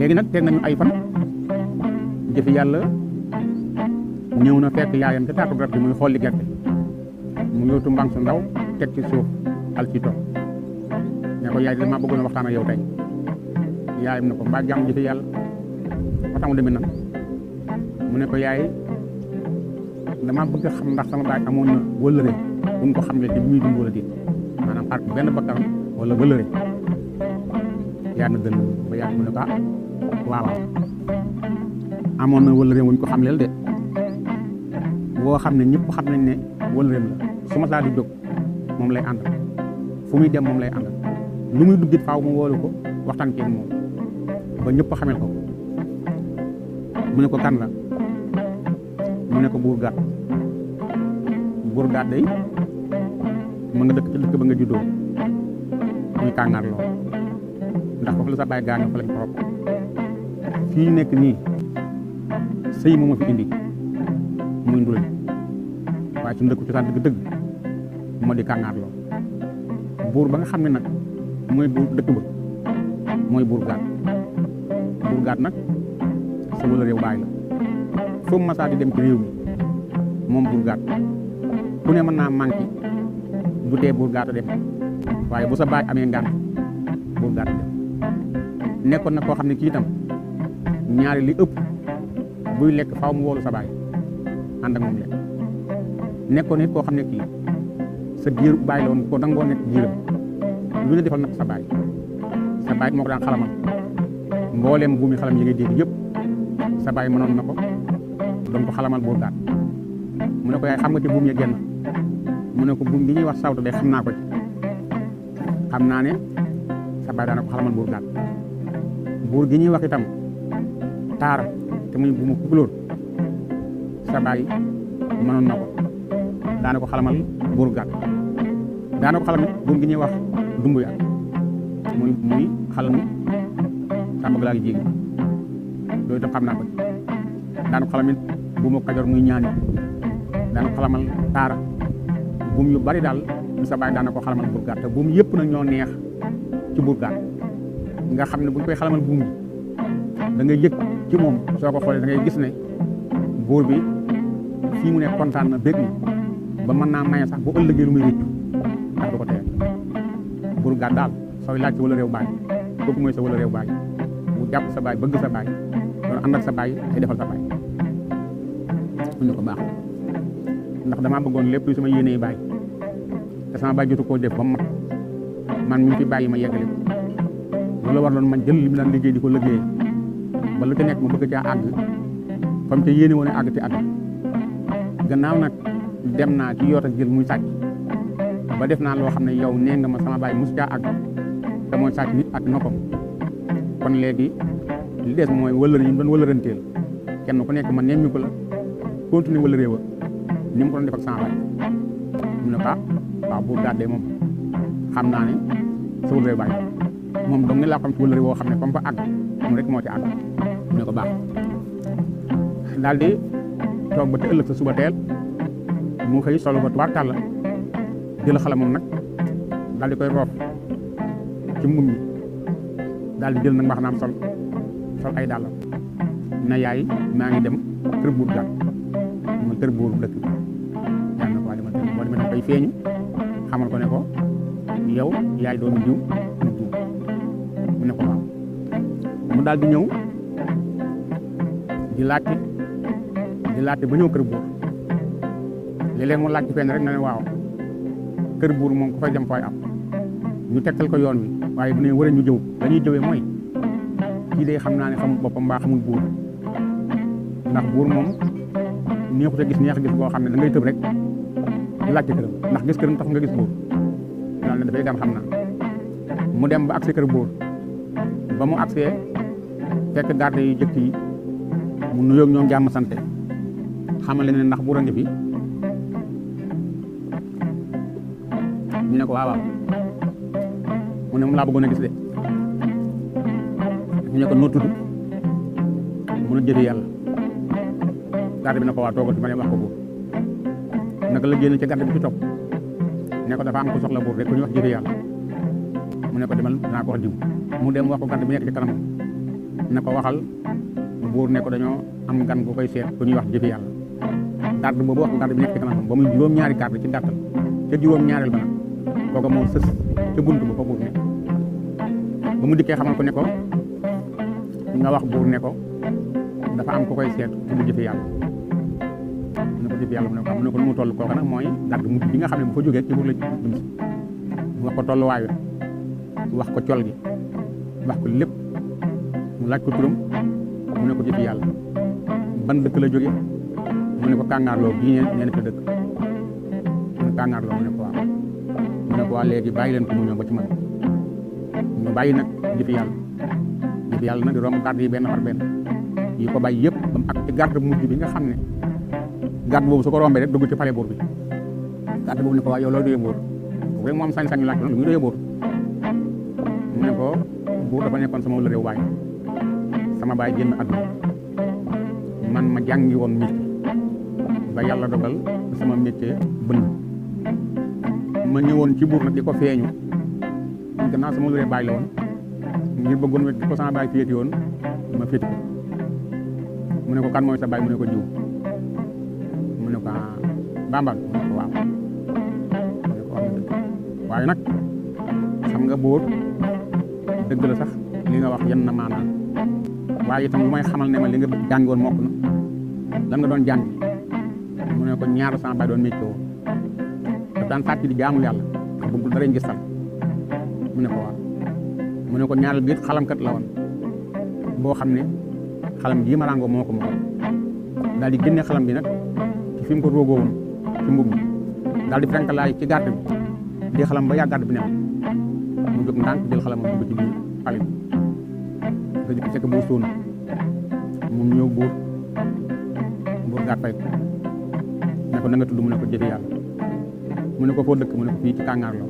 léegi nag teg nañu ay fan jëfi yàlla ñëw na fekk yaayam ca taatu garab bi muy xolli gerte mu yóotu mbang su ndaw teg ci suuf al ci toog ne ko yaay dama bëggoon a waxtaan ak yow tey yaayam ne ko mbaa jàmm jëfi yàlla waxtaan mu demee nan mu ne ko yaay dama bëgg a xam ndax sama baay amoon na wëllëre buñ ko xamle te bi muy dund wala déet maanaam xar benn bakkan wala wëllëre yaa na gën ba yàgg mu ne ko waaw amoon na wëllëreem wuñ ko xamleel de boo xam ne ñëpp xam nañ ne wëllëreem la su ma saa di jóg moom lay àndal fu muy dem moom lay àndal lu muy duggit faaw mu woolu ko waxtaan ceeg moom ba ñëpp xamel ko mu ne ko kan la mu ne ko buur gaat day mu nga dëkk ci dëkk ba nga juddoo muy kàngaar lool ndax foofu la sa baay gaañoo fa lañ ko rob fii nekk nii sëy moom ma fi indi muy ndul waaye su ndëkku cosaan dëgg-dëgg moo di kàngaar lool buur ba nga xam ne nag mooy buur dëkk ba mooy buur gaat nag sa wala réew baay la foofu masaa di dem ci réew mi moom buur gaat ku ne mën naa manqué du tee buur gaat a dem waaye bu sa baay amee ngànt buur gaat a dem nekkoon na koo xam ne kii itam ñaari li ëpp buy lekk faaw mu woolu sa baay ànd ak moom lekk nekkoon nit koo xam ne kii sa giir baay la woon ko dangoo nekk giiram lu ne defal nag sa baay moo ko daan xalamal mbooleem buumi xalam yi ngay dégg yëpp sa baay mënoon na ko doon ko xalamal buur gaat mu ne ko yaay xam nga ci buum ya genn mu ne ko buum bi ñuy wax sawtu de xam naa ko ci xam naa ne sa baay daana ko xalamal buur gaat buur gi ñuy wax itam taar te muy bu mu kukulóor sa baay mënoon na ko daana ko xalamal buur gaat daana ko xalamal buum gi ñuy wax dumbuya muy xalamu sàmm galaa gi jéegi loolu itam xam naa ko ci daana ko xalamal bu mu kajoor muy ñaani daana ko xalamal taara buum yu bari daal lu sa baay daana ko xalamal buur gaat te buum yëpp nag ñoo neex ci buur gaat nga xam ne bu ñu koy xalamal buum bi da ngay yëg ci moom soo ko xoolee da ngay gis ne buur bi fii mu ne kontaan na bég na ba mën naa maye sax bu ëllëgee lu muy rëccu ndax du ko teel buur gaat daal sooy laaj ci wala réew baay kooku mooy sa wala réew baay bu jàpp sa baay bëgg sa baay doon ànd ak sa baay ay defal sa baay mu ne ko baax ndax damaa bëggoon lépp lu sama yéenee baay te sama baay jotu koo def ba mat man mi fi bàyyi ma yeggale ko loolu war loon man jël li mu daan liggéey di ko liggéey ba lu te nekk ma bëgg caa àgg comme te yéene woon a àgg te àgg gannaaw nag dem naa ci yoot ak jël muy sàcc ba def naa loo xam ne yow nee nga ma sama baay mosu caa àgg te mooy sàcc nit ak noppam kon léegi li des mooy wëllëre yi mu doon wëllëranteel kenn ku nekk ma nemmi ko la continuer wëllëree wa ni mu ko doon def ak sama baay mu ne ko waaw buur gaat de moom xam naa ne sa wëllëree baay moom dong ne laa xam ci wëllëre woo xam ne comme fa àgg moom rek moo ci àgg mu ne ko baax daal di toog ba te ëllëg sa suba teel mu xëy solo ba tubaarkàl la jël xala moom nag daal di koy roof ci mbum mi daal di jël nag mbax naam sol ay dàllam na yaay maa ngi dem kër buur gaat muy kër buur dëkk bi yaa na ko waa demal boo demee nag koy feeñu xamal ko ne ko yow yaay doomu diw mu ne ko waaw mu daal di ñëw di laajte ba ñëw kër buur léeg-léeg mu laajte fenn rek na ne waaw kër buur moom ku fay dem fooy am ñu tegtal ko yoon wi waaye bu ne war a ñu jëw la ñuy jëwee mooy kii de xam naa ne xamul boppam mbaa xamul buur ndax buur moom neexut a gis neex gis boo xam ne da ngay tëb rek di laajte këram ndax gis këram tax nga gis buur daal ne dafay dem xam naa mu dem ba agsi kër buur ba mu agsee fekk garde yu jëkk yi mu nuyoo ak ñoom jàmm sante xamal leen ne ndax buur a ngi fi ñu ne ko waaw mu ne moom laa bëggoon a gis de ñu ne ko noo tudd mun a jëfe yàlla garde bi ne ko waa toogal fi ma dem wax ko buur naka la génn ci garde bi ci topp ne ko dafa am ko soxla buur rek ku ñu wax jëfe yàlla mu ne ko demal dinaa ko wax diw mu dem wax ko garde bi nekk ci kanam ne ko waxal buur ne ko dañoo am gan gu koy seet ku ñuy wax jëfi yàlla garde boobu wax garde bi nekk ci kanam ba muy juróom-ñaari garde ci gàttal te juróom-ñaareel ba nag kooka moo sës ca bunt ba fa buur ne ba mu dikkee xamal ko ne ko nga wax buur ne ko dafa am ku koy seet tudd jëfi yàlla mu ne ko jëfi yàlla mu ne ko nu mu toll kooka nag mooy garde mujj bi nga xam ne bu fa jógee ci buur la jëm si wax ko tolluwaayu wax ko col gi wax ko lépp mu laaj ko turam mu ne ko jëfi yàlla ban dëkk la jóge mu ne ko kàngaarloo bii nee na ko dëkk mu ne kàngaarloo mu ne ko waaw mu ne ko waa léegi bàyyi leen ko mu ñëw ba ci man ñu bàyyi nag jëfi yàlla nag di romb garde yi benn par benn yi ko bàyyi yëpp ba mu ak ci garde mujj bi nga xam ne garde boobu su ko rombee rek dugg ci palais buur bi garde boobu ne ko waa yow loolu doyee buur boobu rek moom sañ-sañ ñu laaj ko lu muy doyee buur mu ne ko buur dafa nekkoon sama wëla réew baay sama baay génn àdduna man ma jàngi woon métier ba yàlla dogal sama métier bënn ma ñëwoon ci buur nag di ko feeñu gannaaw sama wëla réew baay la woon ngir bëggoon di ko sama baay féeti woon ma féeti ko mu ne ko kan mooy sa baay mu ne ko jiw mu ne ko bambal mu ne ko waaw mu ne ko wax na dëgg waaye nag xam nga buur dëgg la sax li nga wax yenn na maanaam waaye itam lu may xamal ne ma li nga jàngi woon mokk na lan nga doon jàngi mu ne ko ñaar sama baay doon météo daf daan sàcc di jaamul yàlla bëggul dara ngistal mu ne ko waaw mu ne ko ñaareel bi it xalamkat la woon boo xam ne xalam jii ma ràngoo moo ko moom daal di génne xalam bi nag ci fi mu ko roogoo woon ci mbub mi daal di fenkalaay ci gàtt bi di xalam ba yàgg gàtt bi ne mu jóg ndànk jël xalam dugg ci biir pale bi nga jëkk fekk buur sóonu mu ñëw buur gaat fay ko ne ko na nga tudd mu ne ko jëfi yàlla mu ne ko foo dëkk mu ne ko fii ci kàngaarloo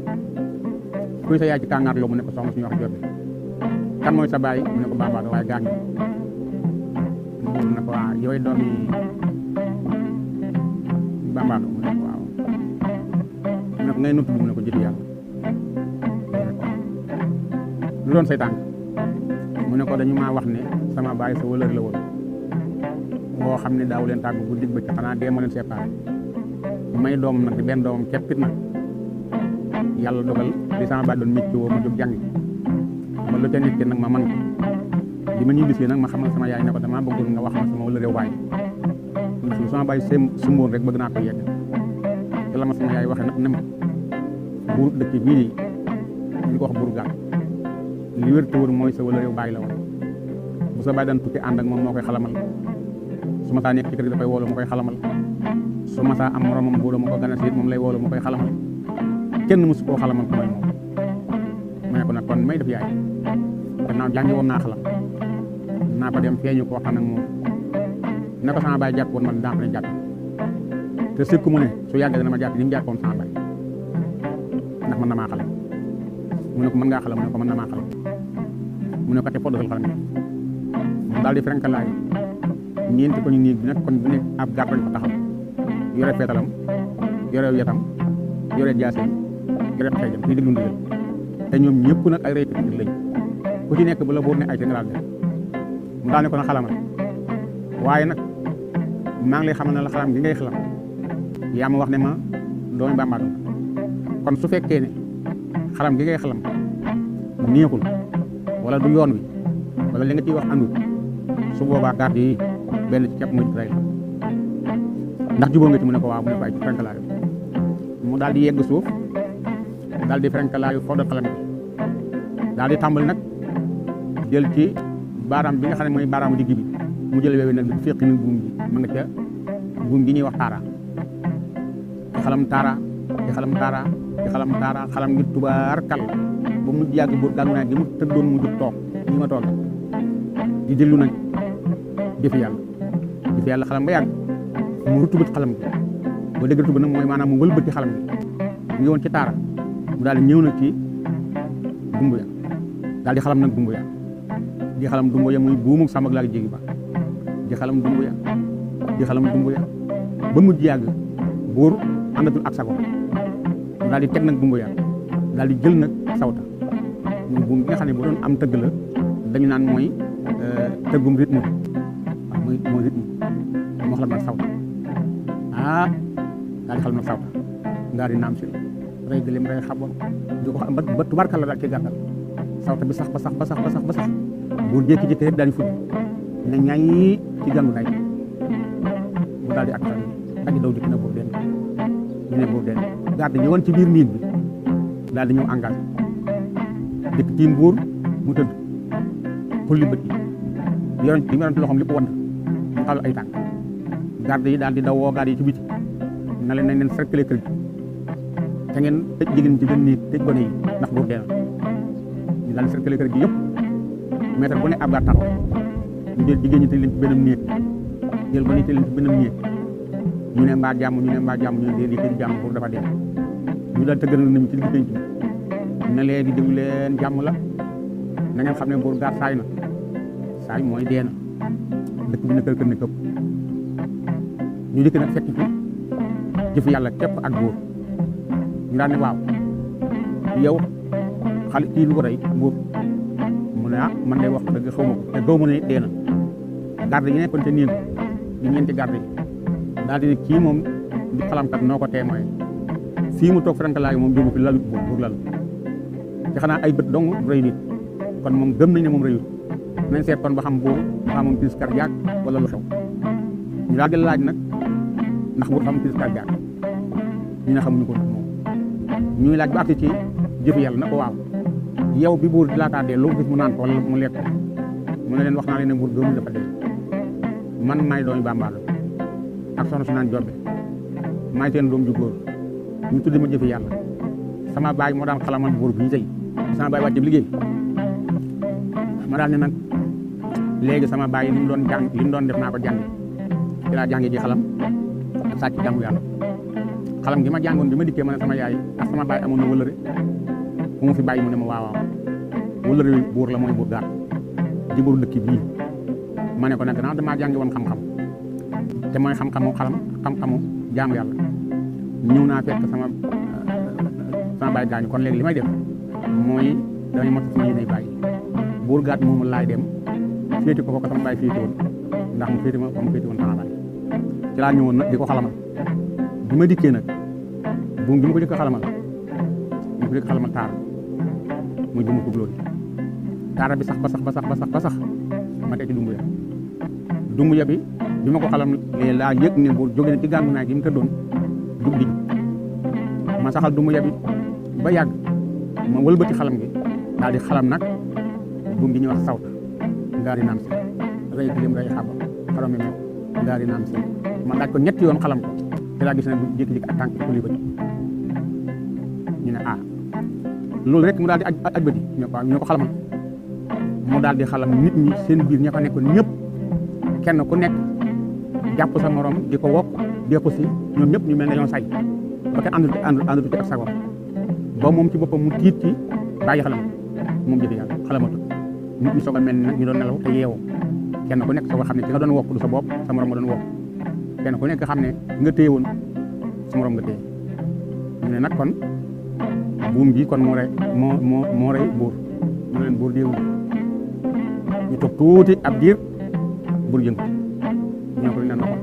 kuy sa yaay ci kàngaarloo mu ne ko soxna suñu wax jot kan mooy sa baay mu ne ko baabaado waaye gaañ mu ne ko waa yooyu doomi bambaado mu ne ko waaw mu ne ko ngay nu tudd mu ne ko jëfi yàlla lu doon say tànk mu ne ko dañu maa wax ne sama baay sa wëlër la woon boo xam ne daaw leen tàggu bu digg ba ci xanaa dee ma leen séparé may doomam nag di benn doomam keppit nag yàlla dogal di sama baay doon métti woo ma jóg jàngi ma lu ca nit nag ma man li ma ñuy bisee nag ma xamal sama yaay ne ko damaa bëggul nga wax ma sama wëlëre waay ndax lu sama baay sumboon rek bëgg naa ko yegg te la ma sama yaay waxee nag ne ma buur dëkk bii ñu ko wax buur gàtt li wér te wër mooy sa wëlëre baay la woon bu sa baay daan tukki ànd ak moom moo koy xalamal su ma saa nekk ci kër gi dafay woolu ma koy xalamal su ma saa am moromam boolo ma ko gën a siit moom lay woolu ma koy xalamal kenn mësu koo xalamal ko mooy moom ma ne ko nag kon may def yaay gannaaw jàngi woon naa xalam naa ko dem feeñu ko waxtaan ak moom ne ko sama baay jàpp woon man daa ko ne jàpp te sëkku mu ne su yàggee dana ma jàpp ni mu jàppoon sama baay ndax mën na maa xalam mu ne ko mën ngaa xalam mu ne ko mën na maa xalam mu ne ko te poddasal xalam mu daal di frenkalaay ñeenti ko ñu néeg bi nag kon bu nekk ab gàtt lañ fa taxaw yore feetalam yore yetam yore jaaseem yore xeejam fii déglu ndigal te ñoom ñëpp nag ay reykat lañ ku ci nekk bu la buur ne ay te nga daal def mu daal ne ko na xalamal waaye nag maa ngi lay xamal ne la xalam gi ngay xalam yaa ma wax ne ma doomi bàmbaat kon su fekkee ne xalam gi ngay xalam neexul wala du yoon wi wala li nga ciy wax andul su boobaa gàtt yi benn ci képp muy rey la ndax jubóo nga ci mu ne ko waaw mu ne ko ay frenkalaayu mu daal di yegg suuf daal di frenkalaayu foo da xalam bi daal di tàmbali nag jël ci baaraam bi nga xam ne mooy baaraamu digg bi mu jël weewi nag di féqi nag buum bi ma nga ca buum gi ñuy wax taara di xalam taara di xalam taara di xalam taara xalam ngi tubaar kal ba mu yàgg buur gàngu naa gi mu tëddoon mu jug toog ñi ma toog di déglu nag jëfi yàlla xalam ba yàgg mu rutubat xalam gi boo dégg rutubat nag mooy maanaam mu wëlbati xalam gi mu ngi woon ci taara mu daal di ñëw nag ci dumbu ya daal di xalam nag dumbu ya di xalam dumbu ya muy buumu sàmm ak laak jégi ba di xalam dumbu ya di xalam dumbu ya ba mujj yàgg buur àndatul ak sago mu daal di teg nag dumbu ya daal di jël nag sawta muy buum bi nga xam ne bu doon am tëgg la dañu naan mooy tëggum rythme waaw mooy rythme moo xalam nag sawta daal di xalam nag sawta ngaa di naam si rey gëléem rey xaboon di ko xam ba tubarkal la daal ci gàttal sawta bi sax ba sax buur jékki-jékki rek daal di fudd ne ñaay ci gàngu naaj bu daal di ak aji daw dikk na buur den ñu ne buur den garde yi woon ci biir niin bi daal di ñëw engagé dikk tiim buur mu tëdd xulli bët yi yoroon ci loxoom lépp wadd mu xalu ay tànk garde yi daal di daw woo garde yi ci biti na leen nañ leen cercler kër gi te ngeen tëj jigéen ci benn néeg tëj gone yi ndax buur dee na ñu daal di cercler kër gi yëpp maître bu ne ab garde taxaw ñu jël jigéen ñi tëj leen ci benn néeg jël gone yi tëj leen ci benn néeg ñu ne mbaa jàmm ñu ne dee lii jàmm buur dafa dee ñu daal tëggal nañu ci digg penc ne léegi déglu leen jàmm la na ngeen xam ne buur gaar saay na saay mooy dee na dëkk bi na kër ne këpp ñu dikk nag fekk ci jëf yàlla képp ak buur ñu daan ne waaw yow xale kii lu ko rey buur mu ne man day wax dëgg xaw ma ko te gaw ma ne dee na garde yi nekkoon te niin di ñeenti garde yi daal di ne kii moom di xalamkat noo ko témoin fii mu toog frankalaayu moom jógu fi lalu buur lalu te xanaa ay bët dong rëy nit kon moom gëm nañ ne moom rëyut nañ seet kon ba xam buur ba moom crise cardiaque wala lu xew ñu daal di laaj nag ndax buur xam crise cardiaque ñu ne xamuñu ko moom ñuy laaj ba agsi ci jëf yàlla na ko waaw yow bi buur di laataa dee loo gis mu naan ko wala mu lekk ko mu ne leen wax naa leen ne buur gëmul dafa dee man maay doomi Bambaalo ak soxna su naan Jobbe maay seen doom ju góor ñu tuddi ma jëfi yàlla sama baay moo daan xalamal buur bii tey sama baay wàcc liggéey ma daal ne nag léegi sama baay li mu doon jàng li mu doon def naa ko jàng ci laa jàngee ji xalam ak sàcc jàngu yàlla xalam gi ma jàngoon bi ma dikkee ma ne sama yaay ak sama baay amoon na wëllëre mu mu fi bàyyi mu ne ma waaw wëllëre buur la mooy buur gaar di buur dëkk bii ma ne ko nag gannaaw damaa jàngi woon xam-xam te mooy xam-xamu xalam xam-xamu jaamu yàlla ñëw naa fekk sama baay gaañu kon léegi li may def mooy damay mot sama yéenay bàyyi buur gaat moomu laay dem féeti ko fa ko sama baay féeti woon ndax mu féeti ma ko mu féeti woon sama baay ci laa ñëwoon nag di ko xalamal bi ma dikkee nag buum bi ma ko jëkk xalamal taar muy bu ma ko glóori taara bi sax ba sax ma teg ci dumbu ya bi ma ko xalam lee laa yëg ne buur jóge na ci gàngu naay gi mu tëddoon dug di ma saxal dumbu ya bi ba yàgg ma wëlbati xalam gi daal di xalam nag buum gi ñuy wax sawta ngaari naam si rey gilim rey xaba xarome me ngaari naam si ma laaj ko ñetti yoon xalam ko te laa gis ne bu jékki-jékki ak tànk ko li bëti ñu ne loolu rek mu daal di aj bëti ñu ko xalamal mu daal di xalam nit ñi seen biir ña fa nekkoon ñëpp kenn ku nekk jàpp sa morom di ko wokk di ko si ñoom ñëpp ñu mel ne ñoo say ba kenn àndatu ci ak sago ba moom ci boppam mu tiit ci bàyyi xalam moom jëfe yàlla xalamatu nit ñi soog a mel ne ñu doon nelaw te yeewoo kenn ku nekk soog a xam ne ki nga doon wokk du sa bopp sa morom nga doon wokk kenn ku nekk xam ne nga téye woon sa morom nga téye ñu ne nag kon buum gi kon moo rey buur ñu leen buur déewul ñu toog tuuti ab diir buur yëngu ñoo ko leen noxoon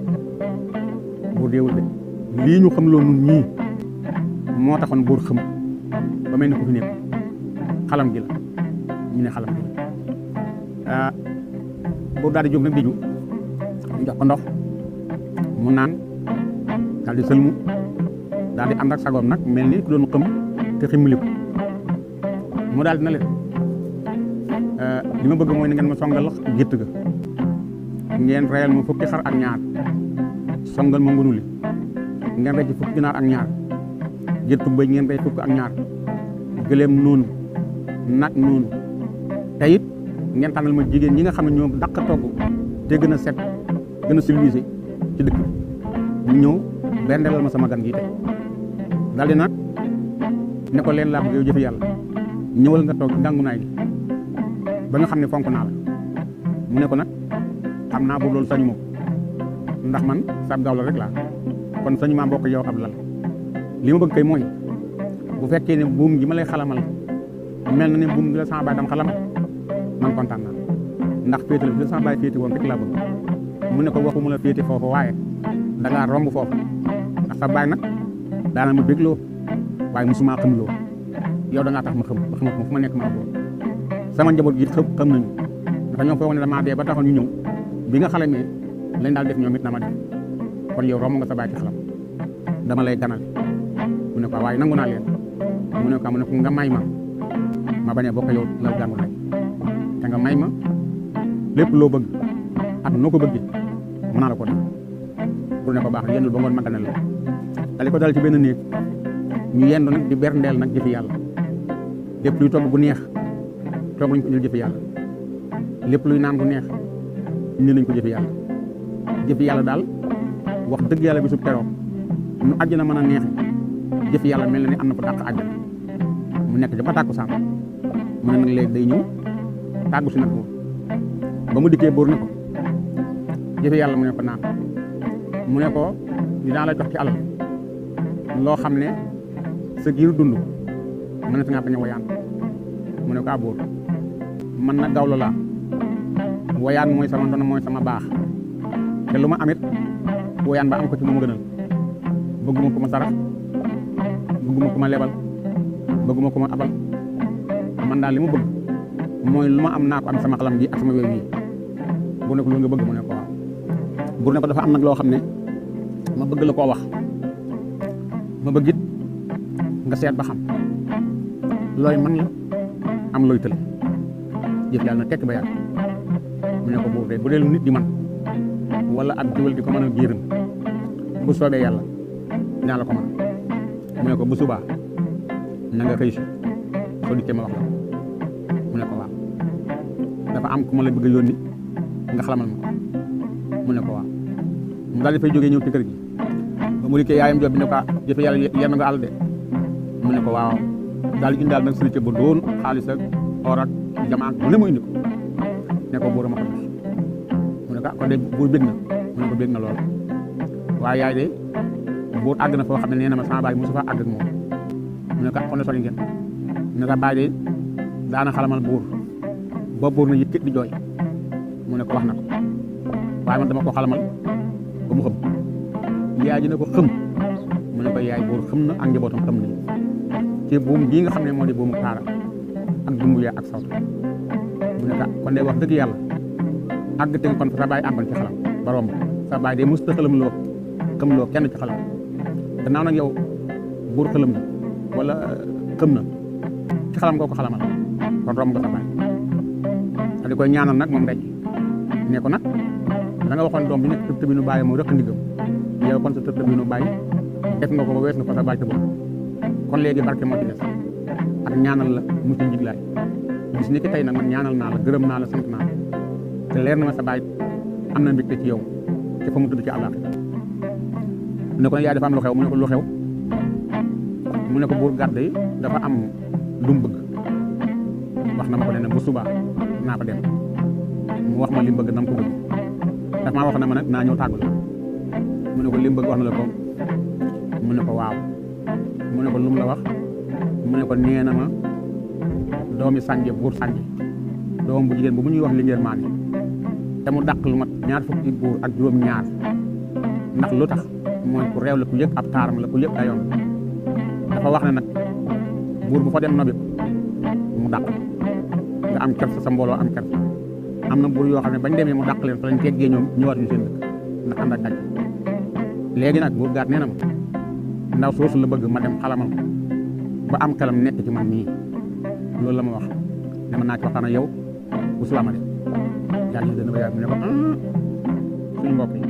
buur déewul de lii ñu xam loo nun ñii moo taxoon buur xam ba mel ni ku fi nekk xalam gi la ñu ne xalam gi la buur daal di jóg nag diju ñu jox ko ndox mu naan daal di sëlmu daal di ànd ak sagoom nag mel ni ku doon xam te ximmiliku mu daal dina leen li ma bëgg mooy na ngeen ma songal gétt ga ngeen reyal ma fukki xar ak ñaar songal ma ngunu li ngeen rey ci fukki ginaar ak ñaar géttu bëy ngeen rey fukk ak ñaar gëléem noonu nag noonu te it ngeen tànnal ma jigéen ñi nga xam ne ñoo dàq togg te gën a set gën a civilisé ci dëkk ñu ñëw bendelal ma sama gan gi tey daal di nag ne ko leen laa bëgg yow jëfi yàlla ñëwal nga toog gàngunaay gi ba nga xam ne fonk naa la mu ne ko nag xam naa boobu loolu sañu ma ko ndax man sab gaaw la rek laa kon sañu maa bokk yow ab lal li ma bëgg kay mooy bu fekkee ne buum gi ma lay xalamal mel na ne buum gi la sama baay dam xalamal man kontaan naa ndax féete la fi sama baay féete woon rek laa bëgg mu ne ko waxuma la féete foofu waaye da ngaa romb foofu ndax sa baay nag daana ma bégloo waaye musuma xamloo yow da ngaa tax ma xam ba xamatuma fu ma nekk maa boobu sama njaboot gi xam nañu dafa ñoo foog ne damaa dee ba taxoon ñu ñëw bi nga xalamee lañ daal def ñoom it na ma def kon yow romb nga sa baay ci xalam dama lay ganal mu ne ko waaye nangu naa leen mu ne ko nga may ma bañ a bokk yow lal jàngu lay te nga may ma lépp loo bëgg ak noo ko bëggee mën naa la ko def pour ne ko baax yendul ba ngoon ma ganal la dali ko dal ci benn néeg ñu yendu nag di berndeel nag jëfi yàlla lépp luy togg bu neex togg nañ ko indil jëfi yàlla lépp luy naan bu neex indi nañ ko jëfi yàlla daal wax dëgg yàlla bisub keroog nu àjjana mën a neexe jëfi yàlla mel na ni am na ko dàq àjjana mu nekk ca ba tàkkusaan mu ne nag léegi day ñëw tàggu si nag buur ba mu dikkee buur ne ko jëfi yàlla mu ne ko naan mu ne ko dinaa la jox ci alal loo xam ne sa giiru dund mën na ta ngaa bañ a woyaan mu ne ko buur man nag gawlo laa woyaan mooy sama ndono mooy sama baax te lu ma amit woyaan ba am ko ci moom gënal bëgguma ko ma sarax bëgguma ko ma lebal bëgguma ko ma abal man daal li ma bëgg mooy lu ma am naa ko am sama xalam ji ak sama wéy bii bu ne ko lu nga bëgg mu ne ko waaw bu ne ko dafa am nag loo xam ne ma bëgg la koo wax ma bëgg it nga seet ba xam looy mën la am looy tële jëf yàlla na tekk ba yàgg mu ne ko buur de bu dee lu nit di man wala ak jiwal di ko mën a giiram bu soobee yàlla dinaa la ko mën mu ne ko bu subaa na nga xëy si soo dikkee ma wax la mu ne ko waaw dafa am ku ma la bëgg a yónni nga xalamal ma ko mu ne ko waaw mu daal di fay jógee ñëw ci kër gi ba mu dikkee yaayam jot bi ne ko jëfe yàlla yenn nga àll de mu ne ko waaw daal di indaal nag sëriñ ba doon xaalis ak or ak jamaa bu ne mu indi ko ne ko buur ma ko jox mu ne ko kon de buur bég na mu ne ko bég na lool waaye yaay de buur àgg na foo xam ne nee na ma sama baay mosu fa àgg ak moom mu ne ko kon ne sori ngeen ne ko baay de daana xalamal buur ba buur na yëkkit di jooy mu ne ko wax na ko waaye man dama ko xalamal ba mu xëm yaay ji ne ko xëm mu ne ko yaay buur xëm na ak njabootam xëm nañu ci buum gii nga xam ne moo di buumu kaara ak dumbu yaa ak sawta mu ne ko kon de wax dëgg yàlla àgg te kon fa sa baay àggoon ci xalam ba romb sa baay de mosut a xëlam loo kenn ci xalam gannaaw nag yow buur xëlam na wala xëm na ci xalam nga ko xalamal kon romb nga sa baay di koy ñaanal nag moom ndey ne ko nag da nga waxoon doom bi nekk tëb tëbinu bàyyi moo rëq ndigam yow kon sa tëb tëbinu bàyyi def nga ko ba wees nga ko sa baay tëboon kon léegi barke moo ci des ak ñaanal la mu ci njiglaay bis ni ki tey nag man ñaanal naa la gërëm naa la sant naa la te leer na ma sa baay am na mbégte ci yow te fa mu tudd ci àllaaxi mu ne ko yaay dafa am lu xew mu ne ko lu xew mu ne ko buur gàdde yi dafa am lu mu bëgg wax na ma ko ne bu subaa naa ko dem mu wax ma li mu bëgg na mu ko bëgg daf maa wax na ma nag naa ñëw tàggu la mu ne ko li mu bëgg wax na la ko mu ne ko waaw mu ne ko lu mu la wax mu ne ko nee na ma doomi sànje buur sànje doom bu jigéen bu ñuy wax lingeer maan yi te mu dàq lu mat ñaar fukki buur ak juróom ñaar ndax lu tax mooy ku réew la ku yëg ab taaram la ku yëg ayoon dafa wax ne nag buur bu fa dem nobi ko mu dàq nga am kersa sa mbooloo am kersa am na buur yoo xam ne bañ demee mu dàq leen fa lañ teggee ñoom ñëwaat ñu seen dëkk ndax ànd ak daj léegi nag buur gaat nee na ma ndaw soosu la bëgg ma dem xalamal ko ba am xelam nekk ci man nii loolu la ma wax dama naa ci waxtaan ak yow bu subaa ma dem yàlla dana ba yàgg mu ne ko suñu mbokk yi